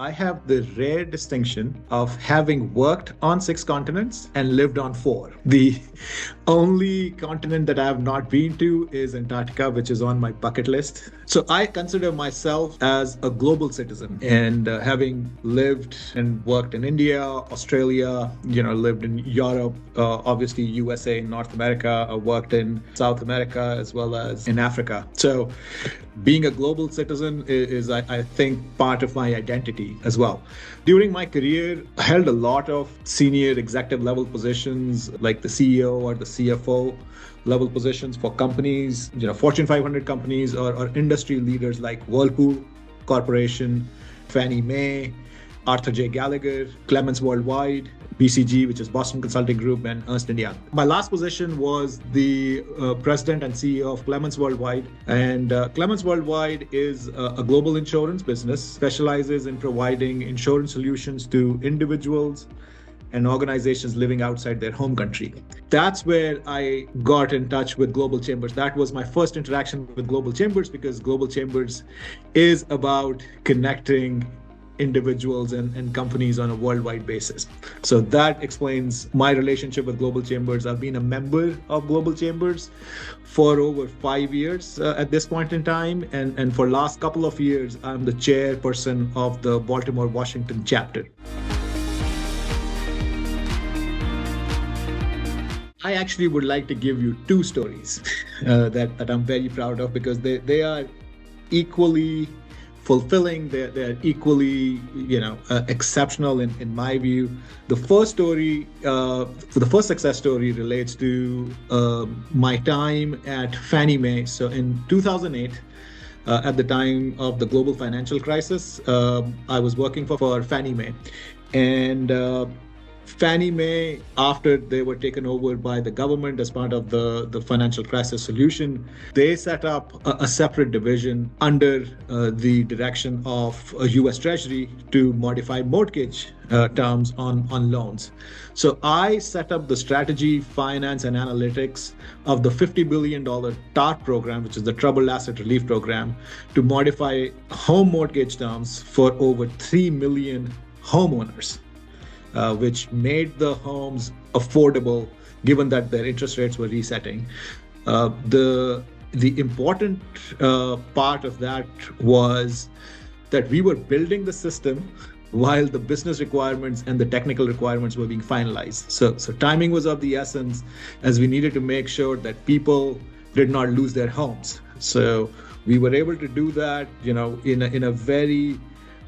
I have the rare distinction of having worked on 6 continents and lived on 4. The only continent that I have not been to is Antarctica, which is on my bucket list. So I consider myself as a global citizen, and having lived and worked in India, Australia, lived in Europe, obviously USA, North America, I worked in South America as well as in Africa. So being a global citizen is, I think, part of my identity as well. During my career, I held a lot of senior executive level positions like the CEO or the CFO level positions for companies, Fortune 500 companies or industry leaders like Whirlpool Corporation, Fannie Mae, Arthur J. Gallagher, Clements Worldwide, BCG, which is Boston Consulting Group, and Ernst & Young. My last position was the president and CEO of Clements Worldwide. And Clements Worldwide is a global insurance business, specializes in providing insurance solutions to individuals and organizations living outside their home country. That's where I got in touch with Global Chambers. That was my first interaction with Global Chambers, because Global Chambers is about connecting individuals and companies on a worldwide basis. So that explains my relationship with Global Chambers. I've been a member of Global Chambers for over 5 years at this point in time. And for last couple of years, I'm the chairperson of the Baltimore, Washington chapter. I actually would like to give you 2 stories that I'm very proud of, because they are equally fulfilling, they're equally, exceptional in my view. The first story, the first success story relates to my time at Fannie Mae. So in 2008, at the time of the global financial crisis, I was working for Fannie Mae. And Fannie Mae, after they were taken over by the government as part of the financial crisis solution, they set up a separate division under the direction of a US Treasury to modify mortgage terms on loans. So I set up the strategy, finance, and analytics of the $50 billion TARP program, which is the Troubled Asset Relief Program, to modify home mortgage terms for over 3 million homeowners. Which made the homes affordable, given that their interest rates were resetting. The important part of that was that we were building the system while the business requirements and the technical requirements were being finalized. So timing was of the essence, as we needed to make sure that people did not lose their homes. So we were able to do that, in a very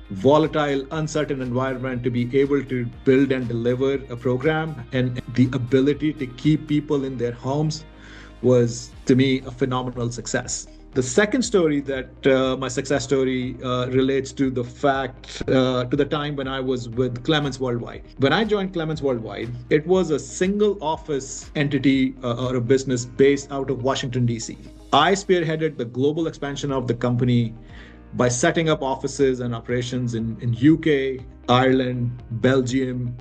volatile, uncertain environment, to be able to build and deliver a program, and the ability to keep people in their homes was, to me, a phenomenal success. The second story that my success story relates to the fact, to the time when I was with Clements Worldwide. When I joined Clements Worldwide, it was a single office entity or a business based out of Washington, DC. I spearheaded the global expansion of the company by setting up offices and operations in UK, Ireland, Belgium,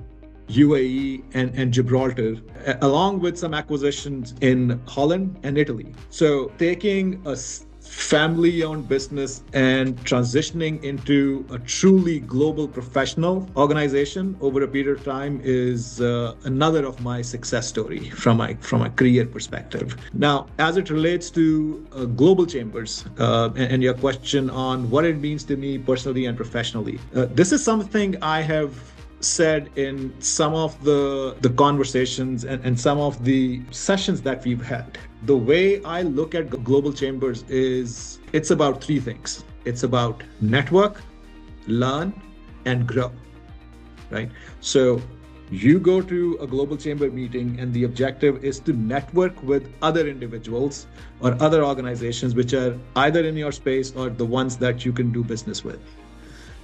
UAE, and Gibraltar, along with some acquisitions in Holland and Italy. So taking a family-owned business and transitioning into a truly global professional organization over a period of time is another of my success story from a career perspective. Now, as it relates to Global Chambers and your question on what it means to me personally and professionally, this is something I have said in some of the conversations and some of the sessions that we've had. The way I look at Global Chambers is it's about 3 things. It's about network, learn, and grow, right? So you go to a Global Chamber meeting and the objective is to network with other individuals or other organizations which are either in your space or the ones that you can do business with.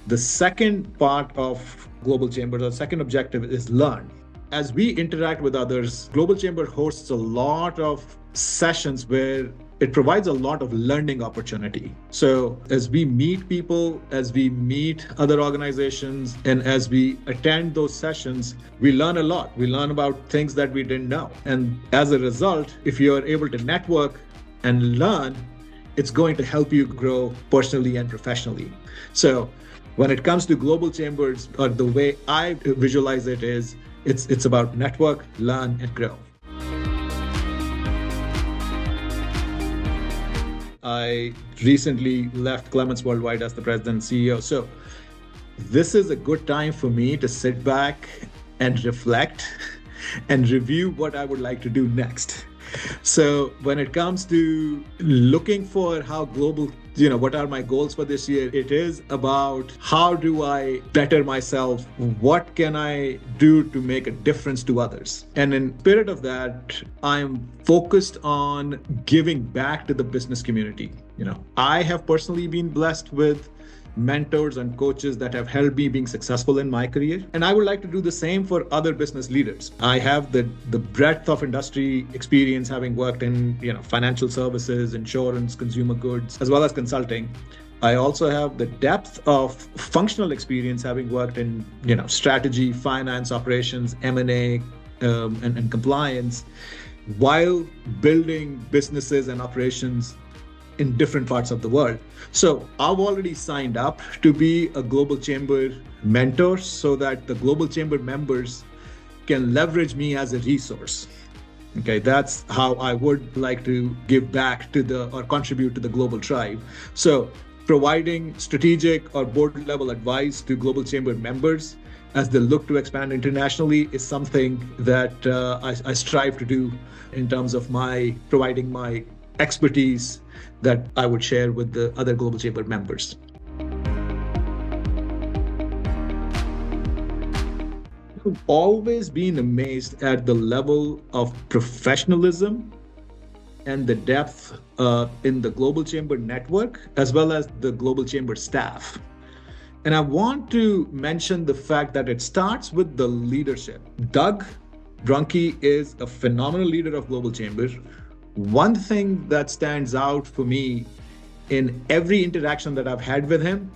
The second part of Global Chamber, the second objective, is learn. As we interact with others, Global Chamber hosts a lot of sessions where it provides a lot of learning opportunity. So as we meet people, as we meet other organizations, and as we attend those sessions, we learn a lot. We learn about things that we didn't know. And as a result, if you're able to network and learn, it's going to help you grow personally and professionally. So When it comes to global chambers, or the way I visualize it is, it's about network, learn, and grow. I recently left Clements Worldwide as the president and CEO. So this is a good time for me to sit back and reflect and review what I would like to do next. So when it comes to looking for how global, what are my goals for this year? It is about how do I better myself? What can I do to make a difference to others? And in spirit of that, I'm focused on giving back to the business community. I have personally been blessed with mentors and coaches that have helped me being successful in my career. And I would like to do the same for other business leaders. I have the breadth of industry experience, having worked in financial services, insurance, consumer goods, as well as consulting. I also have the depth of functional experience, having worked in strategy, finance, operations, M&A, and compliance, while building businesses and operations in different parts of the world. So I've already signed up to be a Global Chamber mentor so that the Global Chamber members can leverage me as a resource. Okay, that's how I would like to give back to or contribute to the global tribe. So providing strategic or board level advice to Global Chamber members as they look to expand internationally is something that I strive to do in terms of providing my expertise that I would share with the other Global Chamber members. I've always been amazed at the level of professionalism and the depth in the Global Chamber network, as well as the Global Chamber staff. And I want to mention the fact that it starts with the leadership. Doug Brunke is a phenomenal leader of Global Chamber. One thing that stands out for me in every interaction that I've had with him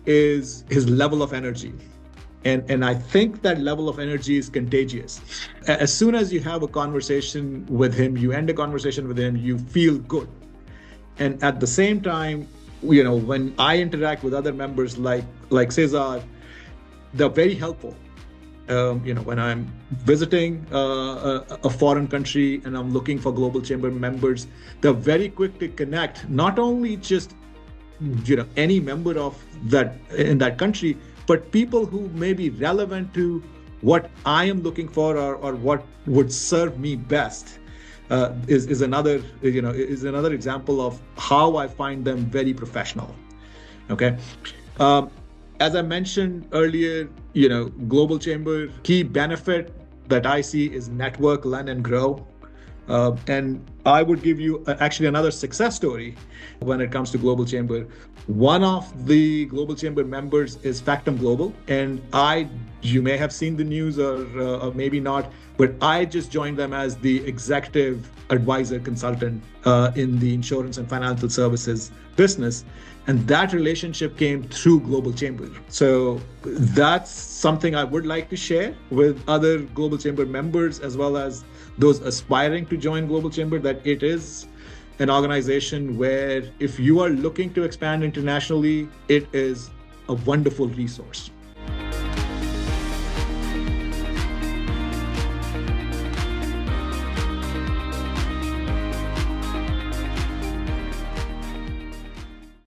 is his level of energy. And I think that level of energy is contagious. As soon as you have a conversation with him, you end a conversation with him, you feel good. And at the same time, when I interact with other members like Cesar, they're very helpful. When I'm visiting a foreign country and I'm looking for Global Chamber members, they're very quick to connect, not only just any member of in that country, but people who may be relevant to what I am looking for or what would serve me best. Is another example of how I find them very professional. Okay. As I mentioned earlier, Global Chamber, key benefit that I see is network, learn, and grow. And I would give you actually another success story when it comes to Global Chamber. One of the Global Chamber members is Factum Global. And you may have seen the news or maybe not, but I just joined them as the executive advisor consultant in the insurance and financial services business. And that relationship came through Global Chamber. So that's something I would like to share with other Global Chamber members, as well as those aspiring to join Global Chamber, that it is an organization where if you are looking to expand internationally, it is a wonderful resource.